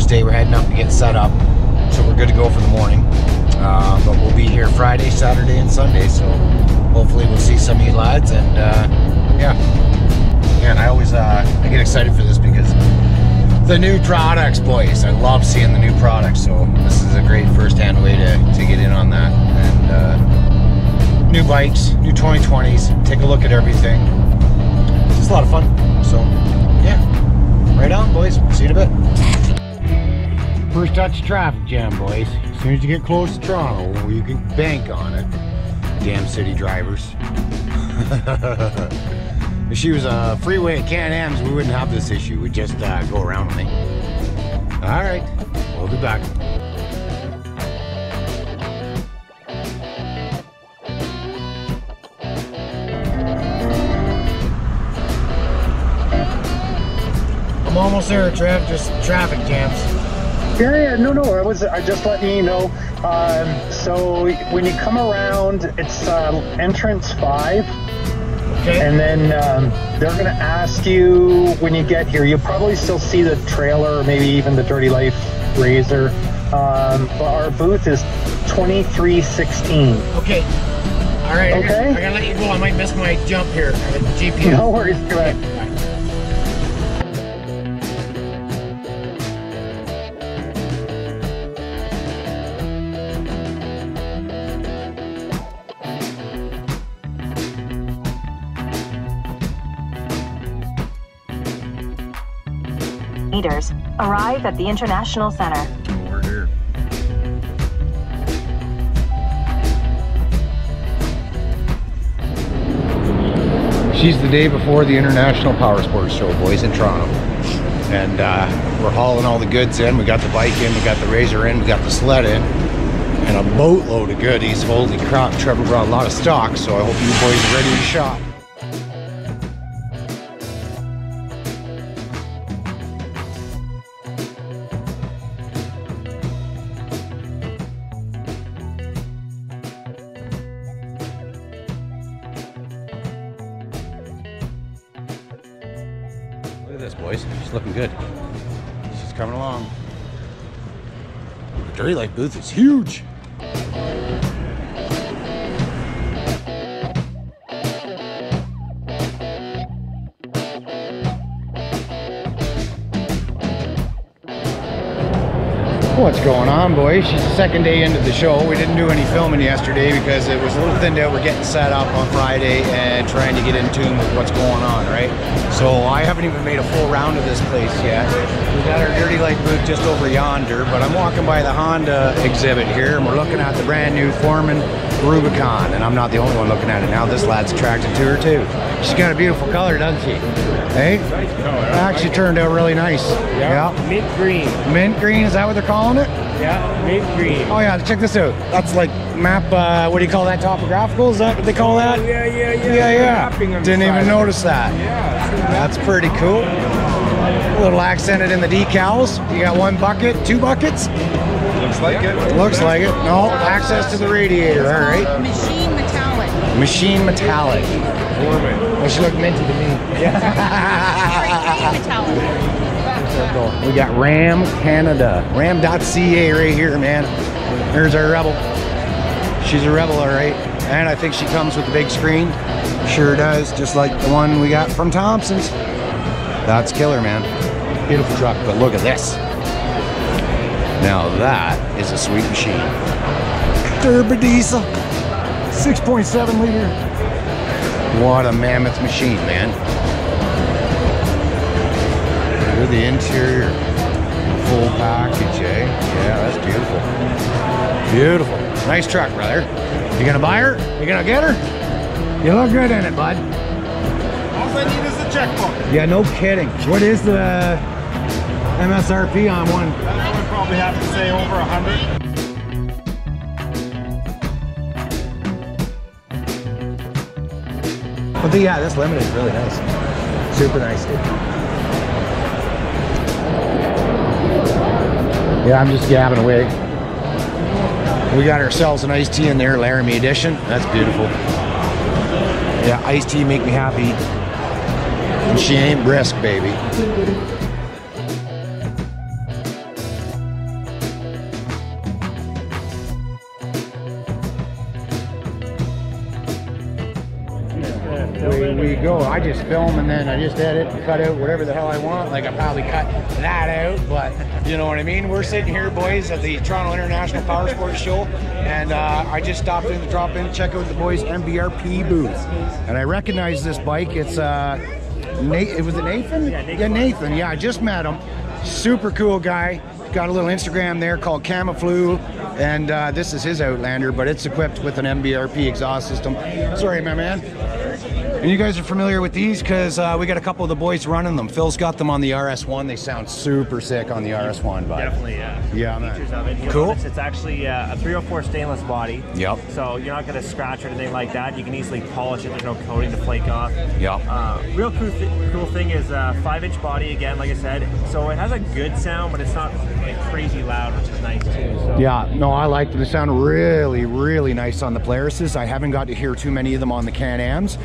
Thursday. We're heading up to get set up, so we're good to go for the morning. But we'll be here Friday, Saturday, and Sunday, so hopefully we'll see some of you lads. And yeah, and I always I get excited for this because the new products, boys. I love seeing the new products, so this is a great first-hand way to get in on that. And new bikes, new 2020s. Take a look at everything. It's just a lot of fun. So yeah, right on, boys. See you in a bit. First touch traffic jam, boys. As soon as you get close to Toronto, you can bank on it. Damn city drivers. If she was a freeway at Can-Am's, we wouldn't have this issue. We'd just go around with me. All right, we'll be back. I'm almost there, Trev. Just traffic jams. Yeah, no, I just letting you know. So when you come around, it's entrance 5. Okay. And then they're going to ask you when you get here. You'll probably still see the trailer or maybe even the Dirty Life RZR. But our booth is 2316. Okay. All right. Okay. I gotta let you go. I might miss my jump here. I got the GPS. No worries. Go ahead. Meters. Arrive at the International Center. We're here. She's the day before the International Power Sports Show, boys, in Toronto. And we're hauling all the goods in. We got the bike in, we got the RZR in, we got the sled in, and a boatload of goodies. Holy crap, Trevor brought a lot of stock, so I hope you boys are ready to shop. Look at this, boys. She's looking good. She's coming along. The Dirty Life booth is huge. What's going on, boys? She's the second day into the show. We didn't do any filming yesterday because it was a little thinned out. We're getting set up on Friday and trying to get in tune with what's going on, right? So I haven't even made a full round of this place yet. We got our Dirty Life booth just over yonder, but I'm walking by the Honda exhibit here, and we're looking at the brand new Foreman Rubicon, and I'm not the only one looking at it now. This lad's attracted to her too. She's got a beautiful color, doesn't she? Hey? Actually turned out really nice. Yeah. Mint green. Mint green, is that what they're calling it? Yeah, mint green. Oh yeah, check this out. That's like map, what do you call that, topographical? Is that what they call that? Yeah. Didn't even notice that. Yeah. That's pretty cool. A little accented in the decals. You got one bucket, 2 buckets? Looks like it. Looks like it. No, access to the radiator, all right. Machine metallic. Machine metallic. Well, she looked minty to me. Straight metallic. We got Ram Canada, Ram.ca right here, man. There's our Rebel. She's a Rebel, all right. And I think she comes with the big screen. Sure does, just like the one we got from Thompsons. That's killer, man. Beautiful truck, but look at this. Now that is a sweet machine. Turbo diesel, 6.7 liter. What a mammoth machine, man. Look at the interior. Full package, eh? Yeah, that's beautiful. Beautiful. Nice truck, brother. You gonna buy her? You gonna get her? You look good in it, bud. All I need is a checkbook. Yeah, no kidding. What is the MSRP on one? I would probably have to say over 100. But yeah, this limited is really nice. Super nice, dude. Yeah, I'm just gabbing away. We got ourselves an iced tea in there, Laramie edition. That's beautiful. Yeah, iced tea make me happy. And she ain't brisk, baby. away we go. I just film and then I just edit and cut out whatever the hell I want. Like I probably cut that out, but you know what I mean? We're sitting here, boys, at the Toronto International Power Sports Show, and I just stopped in to drop in, check out the boys' MBRP booth. And I recognize this bike. It's Nate, was it Nathan? Yeah, Nathan. Yeah, I just met him. Super cool guy. Got a little Instagram there called Camaflu, and this is his Outlander, but it's equipped with an MBRP exhaust system. Sorry, my man. And you guys are familiar with these because we got a couple of the boys running them. Phil's got them on the RS1. They sound super sick on the RS1 bike. Definitely, yeah. Yeah, man. Features of it. You'll Cool. notice it's actually a 304 stainless body. Yep. So you're not going to scratch or anything like that. You can easily polish it. There's no coating to flake off. Yep. Real cool thing is 5-inch body again, like I said. So it has a good sound, but it's not like crazy loud, which is nice too. So. Yeah, no, I like them. They sound really, really nice on the Polaris's. I haven't got to hear too many of them on the Can-Ams.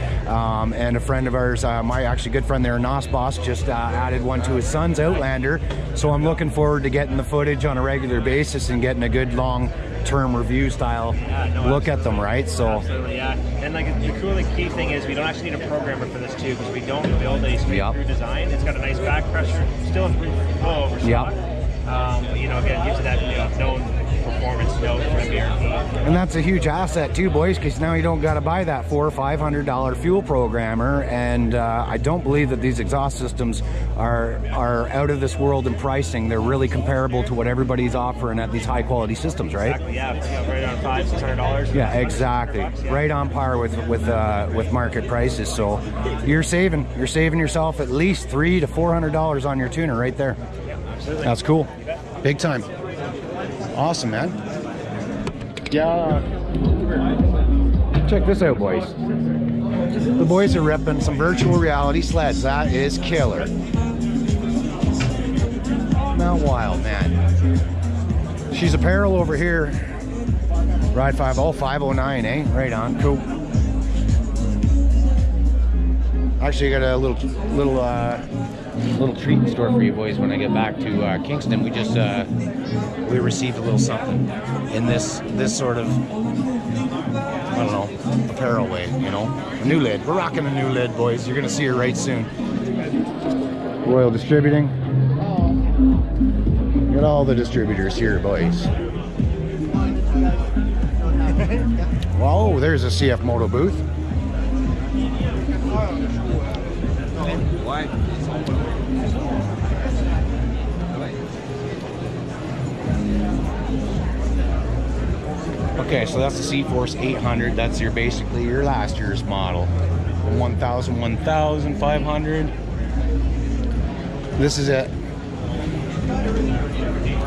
And a friend of ours, my actually good friend there, Nos Boss, just added one to his son's Outlander. So I'm looking forward to getting the footage on a regular basis and getting a good long-term review style look at them, right? So Absolutely, yeah. And like the cool key thing is we don't actually need a programmer for this too, because we don't build a straight-through design. It's got a nice back pressure, still has room for flow over stock. But you know, again, gives it that known performance note for MBRP. And that's a huge asset too, boys, because now you don't got to buy that $400 or $500 fuel programmer. And I don't believe that these exhaust systems are out of this world in pricing. They're really comparable to what everybody's offering at these high quality systems, right? Exactly, yeah. It's, right around $500-600. Yeah, exactly. Right on par with market prices. So you're saving yourself at least $300 to $400 on your tuner right there. Yeah, absolutely. That's cool. Big time. Awesome, man. Yeah. Check this out, boys. The boys are ripping some virtual reality sleds. That is killer. Not wild, man. She's apparel over here. Ride 509, eh? Right on. Cool. Actually, I got a little treat in store for you boys when I get back to Kingston. We just we received a little something in this sort of, I don't know, apparel way, you know. A new lid. We're rocking a new lid, boys. You're gonna see her right soon. Royal Distributing. Got all the distributors here, boys. Whoa, there's a CF Moto booth. Why? Okay, so that's the C-Force 800. That's basically your last year's model. 1000, 1500. This is it.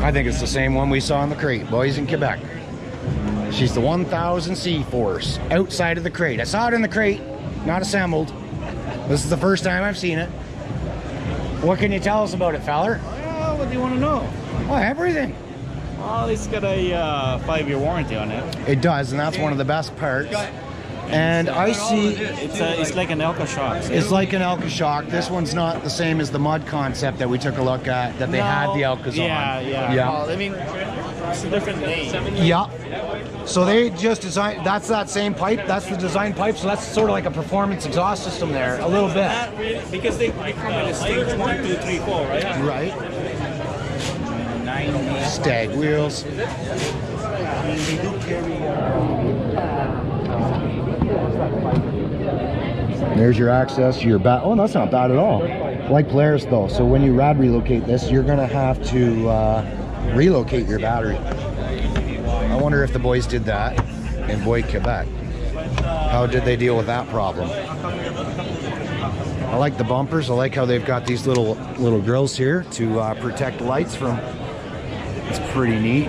I think it's the same one we saw in the crate, boys, in Quebec. She's the 1000 C-Force outside of the crate. I saw it in the crate, not assembled. This is the first time I've seen it. What can you tell us about it, feller? Well, what do you want to know? Oh, everything. Well, it's got a 5-year warranty on it. It does, and that's one of the best parts. And I see It's like an Elka shock. it's like an Elka shock. This one's not the same as the mud concept that we took a look at, that they had the Elkas on. Yeah. Well, I mean, it's a different name. Yeah. So they just designed, that's that same pipe, that's the design pipe, so that's sort of like a performance exhaust system there, a little bit. Not really, because they come in a stage 1, 2, 3, 4, right? Right. Stag wheels. There's your access to your bat. Oh, that's not bad at all. Like Polaris though, so when you rad relocate this, you're gonna have to relocate your battery. I wonder if the boys did that in Boyd, Quebec. How did they deal with that problem? I like the bumpers. I like how they've got these little grills here to protect lights from. It's pretty neat.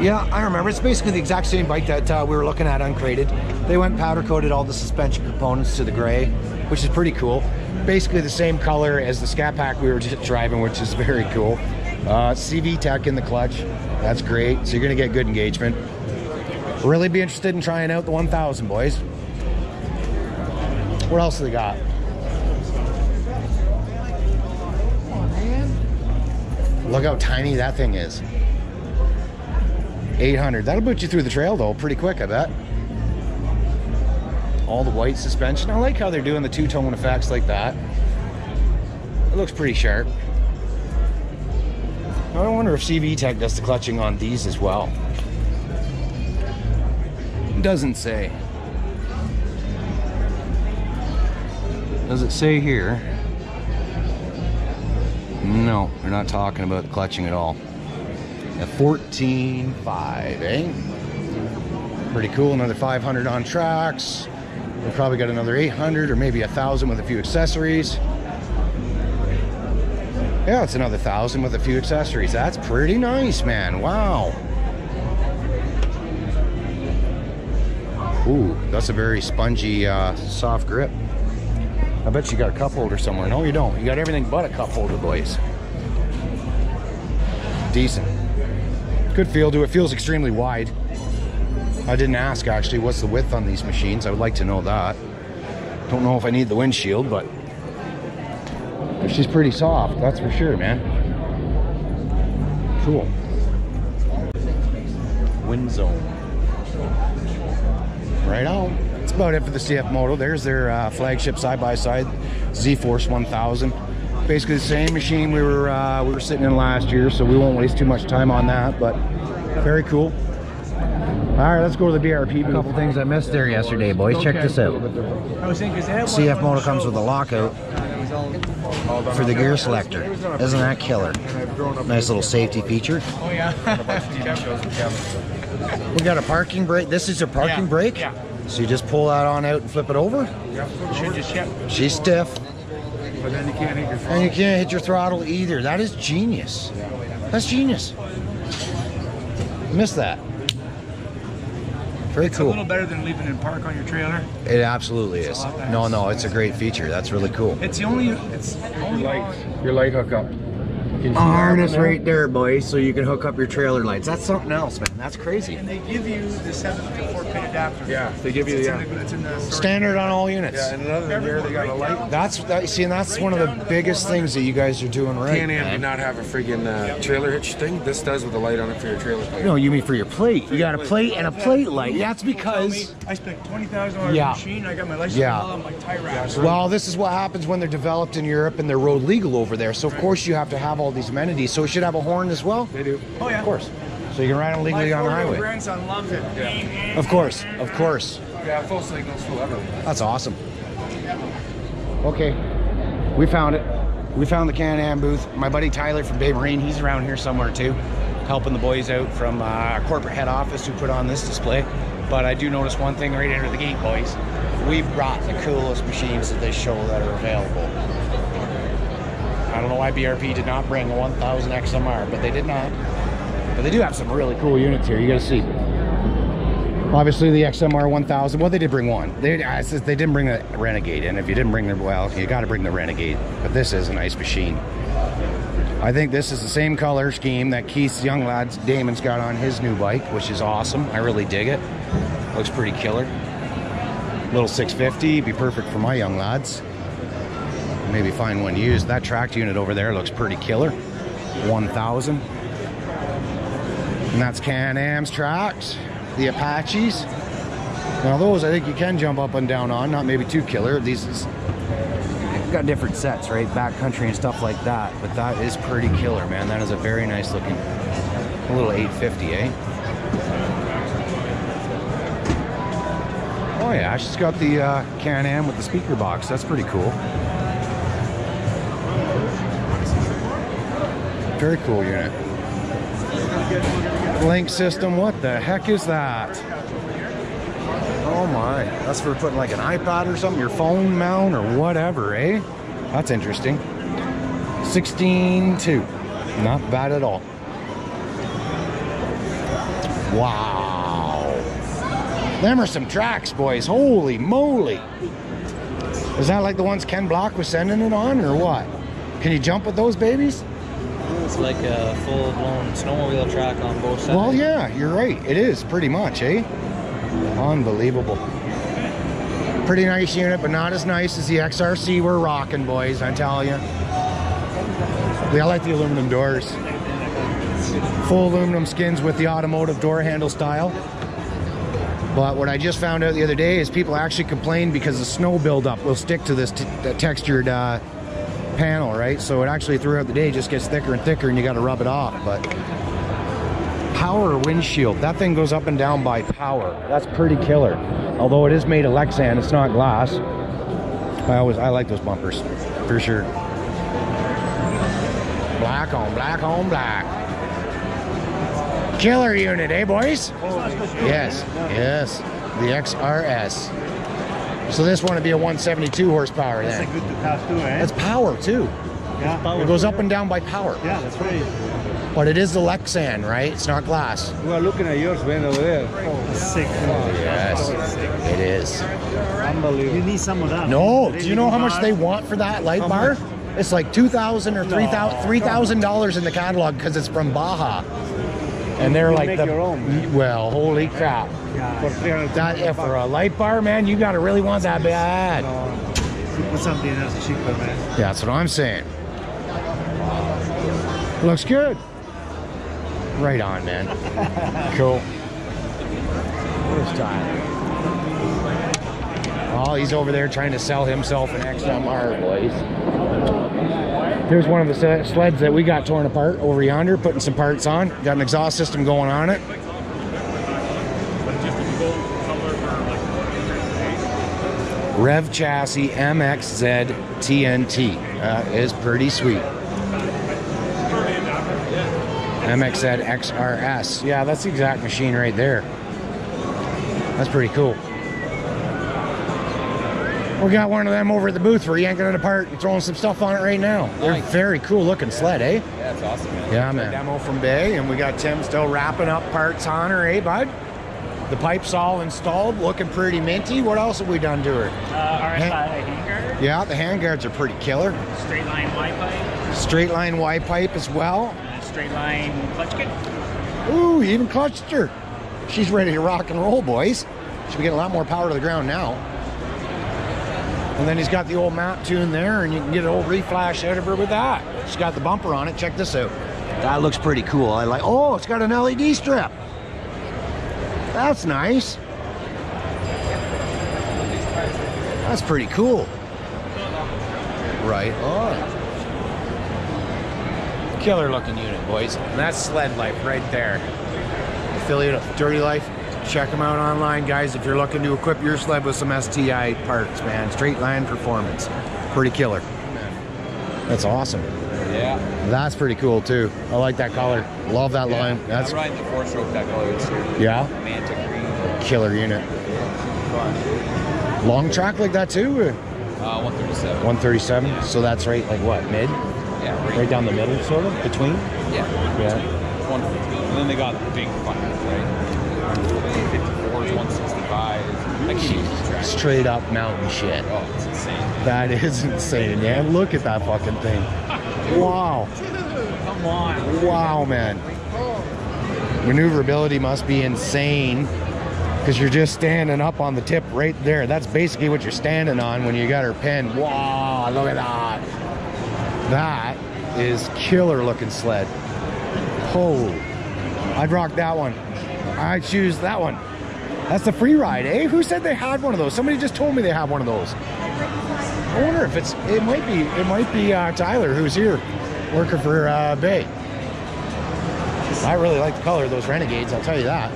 Yeah, I remember. It's basically the exact same bike that we were looking at uncrated. They went powder coated all the suspension components to the gray, which is pretty cool. Basically the same color as the Scat Pack we were just driving, which is very cool. CV Tech in the clutch. That's great. So you're going to get good engagement. Really be interested in trying out the 1000, boys. What else do they got? Look how tiny that thing is. 800. That'll put you through the trail though pretty quick, I bet. All the white suspension. I like how they're doing the two-tone effects like that. It looks pretty sharp. I wonder if CV Tech does the clutching on these as well. It doesn't say. Does it say here? No, they're not talking about the clutching at all. A 14.5, eh? Pretty cool. Another 500 on tracks. We've probably got another 800 or maybe 1,000 with a few accessories. Yeah, it's another 1,000 with a few accessories. That's pretty nice, man. Wow. Ooh, that's a very spongy, soft grip. I bet you got a cup holder somewhere. No, you don't. You got everything but a cup holder, boys. Decent. Good feel to it. Feels extremely wide. I didn't ask, actually, what's the width on these machines. I would like to know that. Don't know if I need the windshield, but she's pretty soft, that's for sure, man. Cool. Wind zone. Right on. That's about it for the CF Moto. There's their flagship side-by-side Z-Force 1000. Basically the same machine we were sitting in last year, so we won't waste too much time on that, but very cool. All right, let's go to the BRP booth. A couple things I missed there yesterday, boys. Check this out. CF Moto comes with a lockout for the gear selector. Isn't that killer? Nice little safety feature. Oh yeah. We got a parking brake. This is a parking brake. Yeah. So you just pull that on out and flip it over. She's stiff. But then you can't hit your throttle. And you can't hit your throttle either. That is genius. That's genius. Missed that. Very It's cool. a little better than leaving it in park on your trailer. It absolutely is. No, it's a great feature. That's really cool. It's only Your light hookup. Harness right there, boys, so you can hook up your trailer lights. That's something else, man. That's crazy. and they give you the 7-4-pin adapter. Yeah, they give you It's in the Standard on all units. Yeah, and another than there, they got a light. See, and that's one of the biggest things that you guys are doing right. Can-Am did not have a friggin' trailer hitch thing. This does with a light on it for your trailer plate. No, you mean for your plate. You got a plate and a plate light. That's because... I spent $20,000 on a machine. I got my license on my tie wraps. Well, this is what happens when they're developed in Europe and they're road legal over there. So, of course, you have to have all these amenities. So it should have a horn as well? They do. Oh, yeah. Of course. So you can ride them legally on the highway. My grandson loves it. Yeah. Of course, of course. Yeah, full signals, full everything. That's awesome. Okay, we found it. We found the Can-Am booth. My buddy Tyler from BayMarine, he's around here somewhere too, helping the boys out from our corporate head office who put on this display. But I do notice one thing right into the gate, boys. We brought the coolest machines to this show that are available. I don't know why BRP did not bring a 1000 XMR, but they did not. But they do have some really cool units here. You gotta see. Obviously the XMR 1000, well, they did bring one. They didn't bring the Renegade, and if you didn't bring the, well, you gotta bring the Renegade. But this is a nice machine. I think this is the same color scheme that Keith's young lads, Damon's got on his new bike, which is awesome. I really dig it. Looks pretty killer. Little 650, be perfect for my young lads. Maybe find one used. That tracked unit over there looks pretty killer. 1000. And that's Can-Am's tracks. The Apaches. Now those I think you can jump up and down on, not maybe too killer. These is, got different sets, right? Backcountry and stuff like that. But that is pretty killer, man. That is a very nice looking little 850, eh? Oh yeah, she's got the Can-Am with the speaker box. That's pretty cool. Very cool unit. Link system, what the heck is that? Oh my, that's for putting like an iPad or something, your phone mount or whatever, eh? That's interesting. 16.2, not bad at all. Wow. Them are some tracks, boys, holy moly. Is that like the ones Ken Block was sending it on or what? Can you jump with those babies? It's like a full-blown snowmobile track on both sides. Well, yeah, you're right. It is pretty much, eh? Unbelievable. Pretty nice unit, but not as nice as the XRC we're rocking, boys, I tell you. I like the aluminum doors. Full aluminum skins with the automotive door handle style. But what I just found out the other day is people actually complain because the snow buildup will stick to this textured panel, right? So it actually throughout the day just gets thicker and thicker, and you got to rub it off. But power windshield, that thing goes up and down by power. That's pretty killer. Although it is made of Lexan, it's not glass. I like those bumpers for sure. Black on black on black. Killer unit, eh, boys? Yes, yes. The XRS. So this one would be a 172 horsepower then. That's good to have too, eh? That's power too. Yeah, power. It goes up and down by power. Yeah, that's right. But it is the Lexan, right? It's not glass. We are looking at yours, man, over there. Oh, sick. Yes, it is. Unbelievable. You need some of that. No, do you know how much they want for that light bar? It's like $2,000 or $3,000 in the catalog because it's from Baja. And they're like make your own. Well, holy crap. For 300. That for a light bar, man, you gotta really want that bad. Put something else cheaper, man. Yeah, that's what I'm saying. Looks good. Right on, man. Cool. Where's Tyler? Oh, he's over there trying to sell himself an XMR, boys. Here's one of the sleds that we got torn apart over yonder, putting some parts on. Got an exhaust system going on it. Rev chassis MXZ TNT. Is pretty sweet. MXZ XRS. Yeah, that's the exact machine right there. That's pretty cool. We got one of them over at the booth. We're yanking it apart and throwing some stuff on it right now. They're very cool looking sled, eh? Yeah, it's awesome, man. Yeah, man. Demo from Bay, and we got Tim still wrapping up parts on her, eh, bud? The pipe's all installed, looking pretty minty. What else have we done to her? RSI handguard. Yeah, the handguards are pretty killer. Straight line Y pipe. Straight line Y pipe as well. Straight line clutch kit. Ooh, he even clutched her. She's ready to rock and roll, boys. She'll be getting a lot more power to the ground now. And then he's got the old mount tune there, and you can get an old reflash out of her with that. She's got the bumper on it. Check this out. That looks pretty cool. I like. Oh, it's got an LED strip. That's nice. That's pretty cool. Right on. Killer looking unit, boys. And that's Sled Life right there. Affiliate of Dirty Life. Check them out online, guys, if you're looking to equip your sled with some STI parts, man. Straight line performance. Pretty killer. That's awesome. Yeah. That's pretty cool, too. I like that color. Love that line. That's I'm riding the 4-stroke that color this year. Yeah? Manta green. Killer unit. Long track like that, too? 137. 137. So that's right, like what, mid? Yeah. Right down the middle, sort of? Between? Yeah. Yeah. 150. And then they got the big funnels, right? 154s, 165s. Like huge tracks. Straight up mountain shit. Oh, it's insane. That is insane, man. Look at that fucking thing. Wow. Come on. Wow, man. Maneuverability must be insane because you're just standing up on the tip right there. That's basically what you're standing on when you got her pinned. Wow, look at that. That is killer looking sled. Oh, I'd rock that one. I'd choose that one. That's the free ride, eh? Who said they had one of those? Somebody just told me they have one of those. I wonder if it might be Tyler who's here working for Bay. I really like the color of those Renegades, I'll tell you that.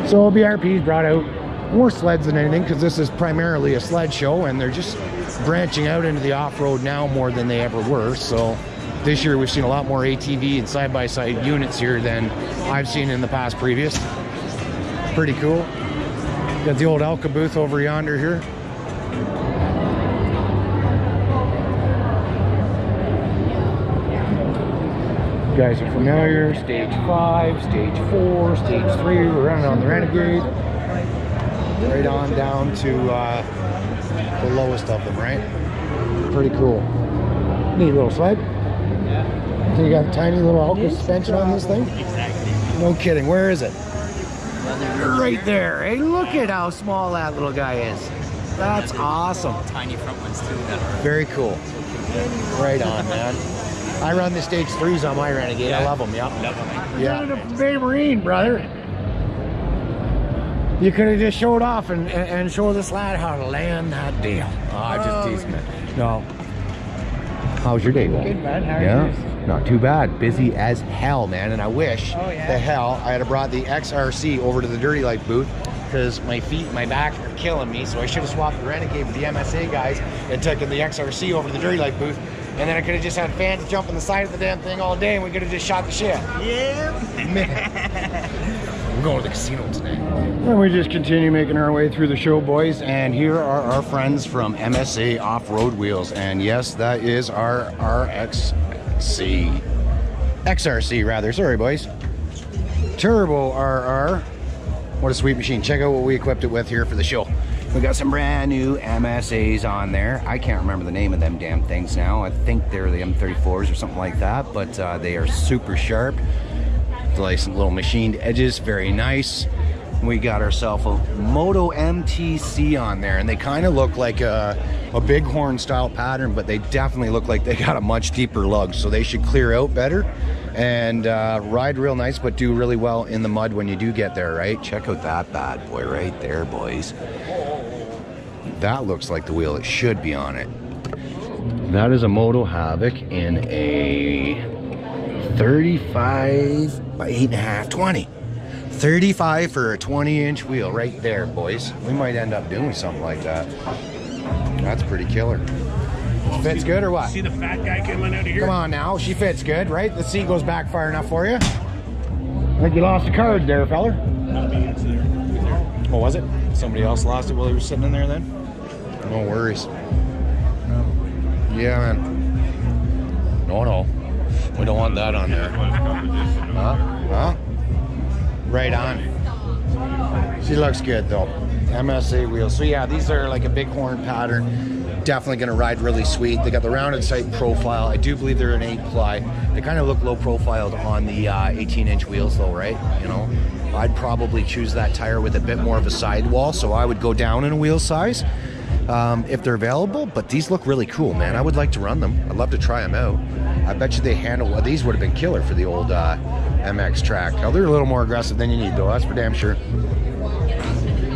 So BRP's brought out more sleds than anything because this is primarily a sled show and they're just branching out into the off-road now more than they ever were. So this year we've seen a lot more ATV and side-by-side units here than I've seen in the past previous. Pretty cool. Got the old Elka booth over yonder here. You guys are familiar. Stage 5, Stage 4, Stage 3. We're running on the Renegade. Right on down to the lowest of them, right? Pretty cool. Neat little sled. So you got a tiny little Elka suspension on this thing? Exactly. No kidding. Where is it? Right there. Hey, look at how small that little guy is. That's awesome. Tiny front ones too. Very cool. Right on, man. I run the Stage 3s on my Renegade. I love them, yeah. Love them. Yeah. BayMarine, brother. You could have just showed off and showed this lad how to land that deal. Oh, just teasing it. No. How's your day going? Good, man. How are yours? Not too bad. Busy as hell, man. And I wish the hell I had brought the XRC over to the Dirty Life booth, because my feet, my back are killing me. So I should have swapped the Renegade with the MSA guys and taken the XRC over to the Dirty Life booth. And then I could have just had fans jump on the side of the damn thing all day, and we could have just shot the shit. Yeah. We're going to the casino today. And we just continue making our way through the show, boys. And here are our friends from MSA Off-Road Wheels. And yes, that is our XRC rather. Sorry, boys. Turbo RR. What a sweet machine. Check out what we equipped it with here for the show. We got some brand new MSAs on there. I can't remember the name of them damn things now. I think they're the M34s or something like that, but they are super sharp. Like some little machined edges, very nice. We got ourselves a Moto MTC on there, and they kind of look like a bighorn style pattern, but they definitely look like they got a much deeper lug, so they should clear out better and ride real nice, but do really well in the mud when you do get there, right? Check out that bad boy right there, boys. That looks like the wheel it should be on it. That is a Moto Havoc in a 35 by 8.5, 20. 35 for a 20-inch wheel right there, boys. We might end up doing something like that. That's pretty killer. Fits good or what? See the fat guy coming out of here? Come on now, she fits good, right? The seat goes back far enough for you. I think you lost a card there, feller. Not me, it's there. What was it? Somebody else lost it while he was sitting in there then? No worries. Yeah, man. No. We don't want that on there. Huh? Right on. She looks good though. MSA wheels. So yeah, these are like a bighorn pattern. Definitely gonna ride really sweet. They got the rounded sight profile. I do believe they're an 8-ply. They kind of look low profiled on the 18-inch wheels though, right? You know, I'd probably choose that tire with a bit more of a sidewall, so I would go down in a wheel size if they're available. But these look really cool, man. I would like to run them. I'd love to try them out. I bet you they handle, well, these would have been killer for the old MX track. Now they're a little more aggressive than you need though, that's for damn sure.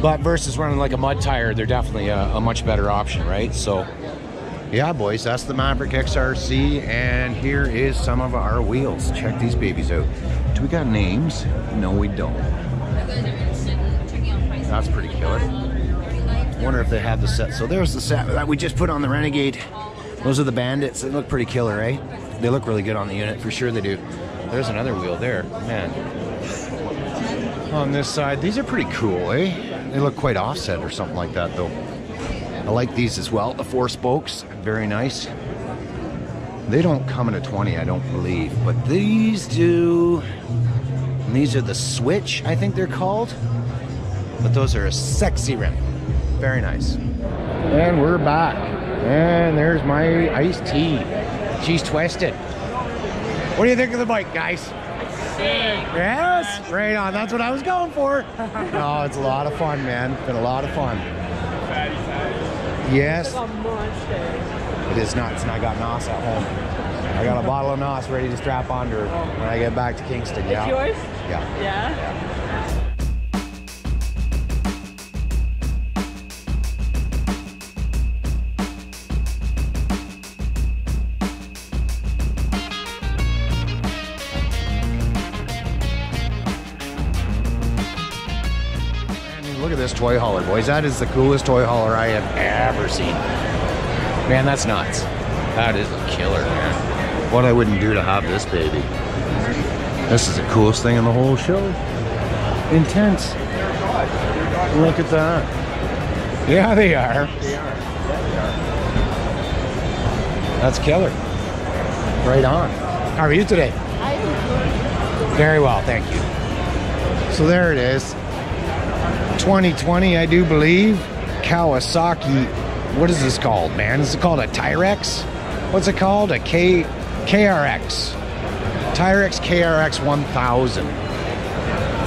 But versus running like a mud tire, they're definitely a much better option, right? So yeah, boys, that's the Maverick XRC, and here is some of our wheels. Check these babies out. Do we got names? No, we don't. That's pretty killer. Wonder if they have the set. So there's the set that we just put on the Renegade. Those are the Bandits. They look pretty killer, right? They look really good on the unit, for sure they do. There's another wheel there, man. On this side, these are pretty cool, eh? They look quite offset or something like that, though. I like these as well. The 4 spokes, very nice. They don't come in a 20, I don't believe, but these do. And these are the Switch, I think they're called. But those are a sexy rim. Very nice. And we're back. And there's my iced tea. She's twisted. What do you think of the bike, guys? Yes, right on. That's what I was going for. No, it's a lot of fun, man. It's been a lot of fun. Yes. It is nuts, and I got NOS at home. I got a bottle of NOS ready to strap onto her when I get back to Kingston. Yeah. It's yours? Yeah. Yeah? Look at this toy hauler, boys. That is the coolest toy hauler I have ever seen. Man, that's nuts. That is a killer, man. What I wouldn't do to have this baby. This is the coolest thing in the whole show. Intense. Look at that. Yeah, they are. That's killer. Right on. How are you today? Very well, thank you. So there it is. 2020, I do believe. Kawasaki. What is this called, man? Is it called a Tyrex? What's it called? A KRX. Tyrex KRX 1000.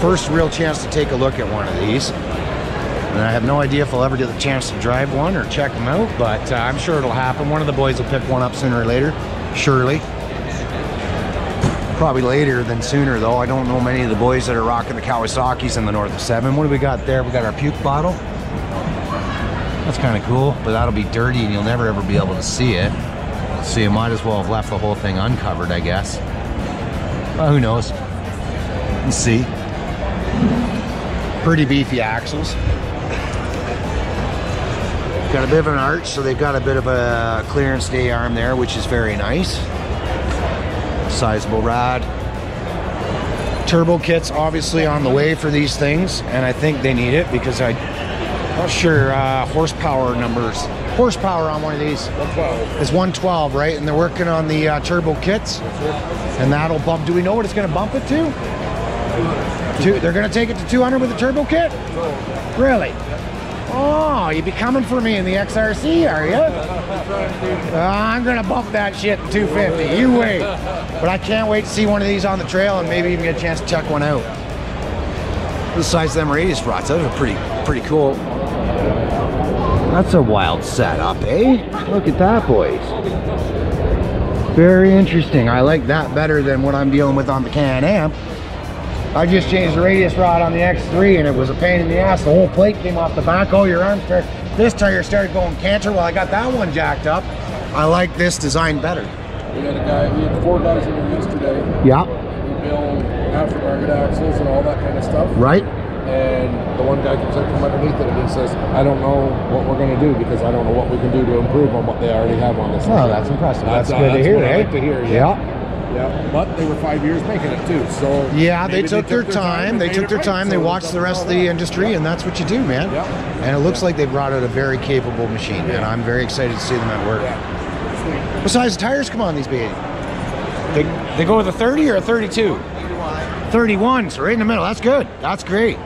First real chance to take a look at one of these. And I have no idea if I'll ever get the chance to drive one or check them out, but I'm sure it'll happen. One of the boys will pick one up sooner or later. Surely. Probably later than sooner, though. I don't know many of the boys that are rocking the Kawasaki's in the North of 7. What do we got there? We got our puke bottle. That's kind of cool, but that'll be dirty and you'll never ever be able to see it. So you might as well have left the whole thing uncovered, I guess. Well, who knows? Let's see. Pretty beefy axles. Got a bit of an arch, so they've got a bit of a clearance day arm there, which is very nice. Sizable rod. Turbo kits obviously on the way for these things, and I think they need it because I'm not sure horsepower numbers. Horsepower on one of these 112. is 112, right? And they're working on the turbo kits, and that'll bump. Do we know what it's going to bump it to? They're going to take it to 200 with the turbo kit? Really? Oh, you be coming for me in the XRC, are you? I'm going to bump that shit to 250. You wait. But I can't wait to see one of these on the trail and maybe even get a chance to check one out. The size of them radius rods, those are pretty cool. That's a wild setup, eh? Look at that, boys. Very interesting. I like that better than what I'm dealing with on the Can-Am. I just changed the radius rod on the X3 and it was a pain in the ass. The whole plate came off the back. Oh, your arms started. This tire started going canter while I got that one jacked up. I like this design better. We had 4 guys in here yesterday. Yeah. We build aftermarket axles and all that kind of stuff. Right. And the one guy comes up from underneath it and he says, I don't know what we're going to do because I don't know what we can do to improve on what they already have on this. Oh, that's impressive. That's good to hear, what eh? I like to hear, Yeah. Yeah, but they were 5 years making it too, so yeah, they took their time. They took their time. They watched the rest of the industry, and that's what you do, man. Yeah. And it looks like they brought out a very capable machine, and I'm very excited to see them at work. Yeah. What size tires come on these babies? They go with a 30 or a 32? 31, so right in the middle. That's good. That's great.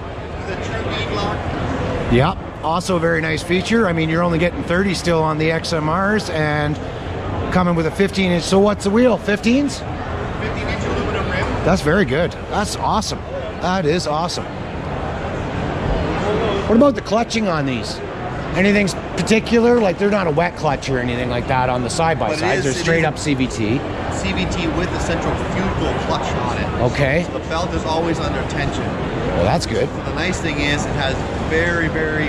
Yep. Also a very nice feature. I mean, you're only getting 30 still on the XMRs, and coming with a 15-inch. So what's the wheel? 15s? 15-inch aluminum rim. That's very good. That's awesome. That is awesome. What about the clutching on these? Anything particular? Like they're not a wet clutch or anything like that on the side-by-sides. They're straight up CVT. CVT with the centrifugal clutch on it. Okay. So the belt is always under tension. Well, that's good. So the nice thing is it has very, very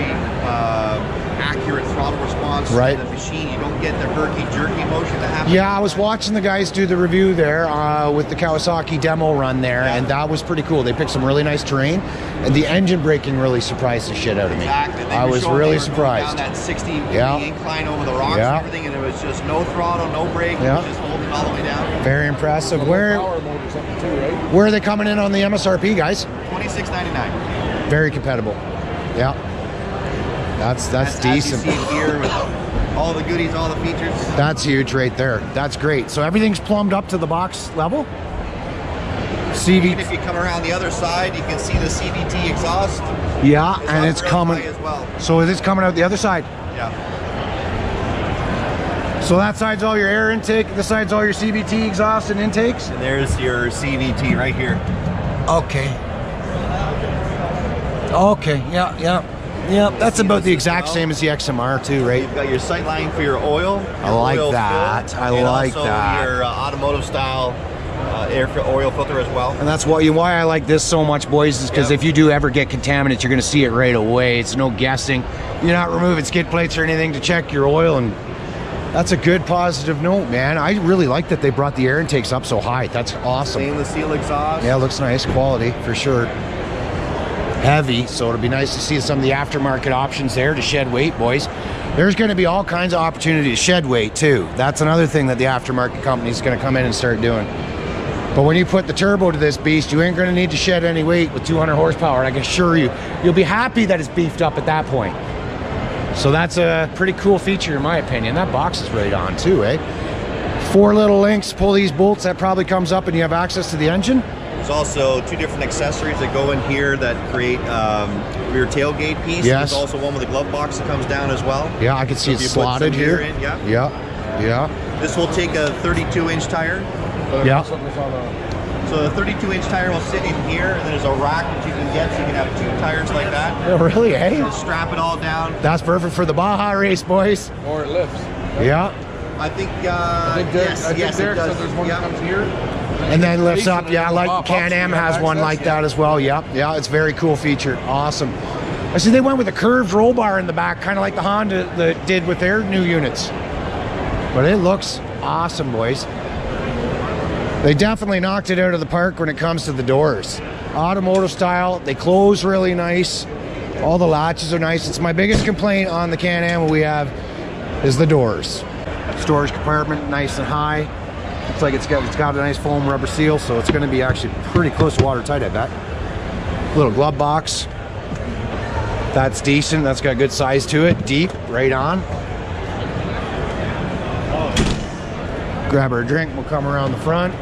accurate throttle response to the machine. You don't get the herky-jerky motion that happens. Yeah, I was watching the guys do the review there with the Kawasaki demo run there, and that was pretty cool. They picked some really nice terrain, and the engine braking really surprised the shit out of me. Exactly. I was really surprised. Down that 60-degree incline over the rocks and everything, and it was just no throttle, no brake. It was just holding all the way down. Very impressive. Where are they coming in on the MSRP, guys? $26.99. Very compatible. Yeah. That's decent. As you see it here with all the goodies, all the features. That's huge right there. That's great. So everything's plumbed up to the box level? And if you come around the other side, you can see the CVT exhaust. Yeah, and it's coming as well. So it is coming out the other side. Yeah. So that side's all your air intake, this side's all your CVT exhaust and intakes? And there's your CVT right here. Okay. Okay, yeah. That's about the exact same as the XMR too, right? You've got your sight line for your oil. I like that. I like that. And also your automotive style oil filter as well. And that's why I like this so much, boys, is because if you do ever get contaminants, you're going to see it right away. It's no guessing. You're not removing skid plates or anything to check your oil, and that's a good positive note, man. I really like that they brought the air intakes up so high. That's awesome. Stainless steel exhaust. Yeah, it looks nice. Quality, for sure. Heavy, so it'll be nice to see some of the aftermarket options there to shed weight, boys. There's going to be all kinds of opportunity to shed weight, too. That's another thing that the aftermarket company is going to come in and start doing. But when you put the turbo to this beast, you ain't going to need to shed any weight with 200 horsepower. I can assure you. You'll be happy that it's beefed up at that point. So that's a pretty cool feature in my opinion. That box is right on too, eh? 4 little links, pull these bolts, that probably comes up and you have access to the engine. There's also 2 different accessories that go in here that create rear tailgate piece. Yes. There's also one with a glove box that comes down as well. Yeah, I can see it's slotted here. Yeah. This will take a 32-inch tire. Yeah. So the 32-inch tire will sit in here, and there's a rack that you can get, so you can have 2 tires like that. Oh, really, eh? Just strap it all down. That's perfect for the Baja race, boys. Or it lifts. Yeah. I think yes, Derek said there's one that comes here, and And then lifts up, yeah, like Can-Am has one like that as well. Yep, yeah, it's a very cool feature. Awesome. I see they went with a curved roll bar in the back, kind of like the Honda that did with their new units. But it looks awesome, boys. They definitely knocked it out of the park when it comes to the doors. Automotive style, they close really nice. All the latches are nice. It's my biggest complaint on the Can-Am we have is the doors. Storage compartment, nice and high. Looks like it's got a nice foam rubber seal, so it's going to be actually pretty close to watertight, I bet. Little glove box. That's decent. That's got good size to it. Deep, right on. Grab her a drink. We'll come around the front.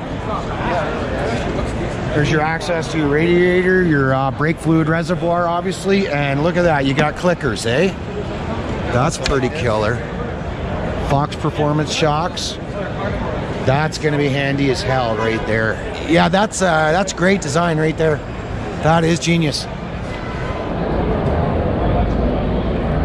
There's your access to your radiator, your brake fluid reservoir, obviously, and look at that. You got clickers, eh? That's pretty killer. Fox Performance shocks. That's going to be handy as hell right there. Yeah, that's great design right there. That is genius.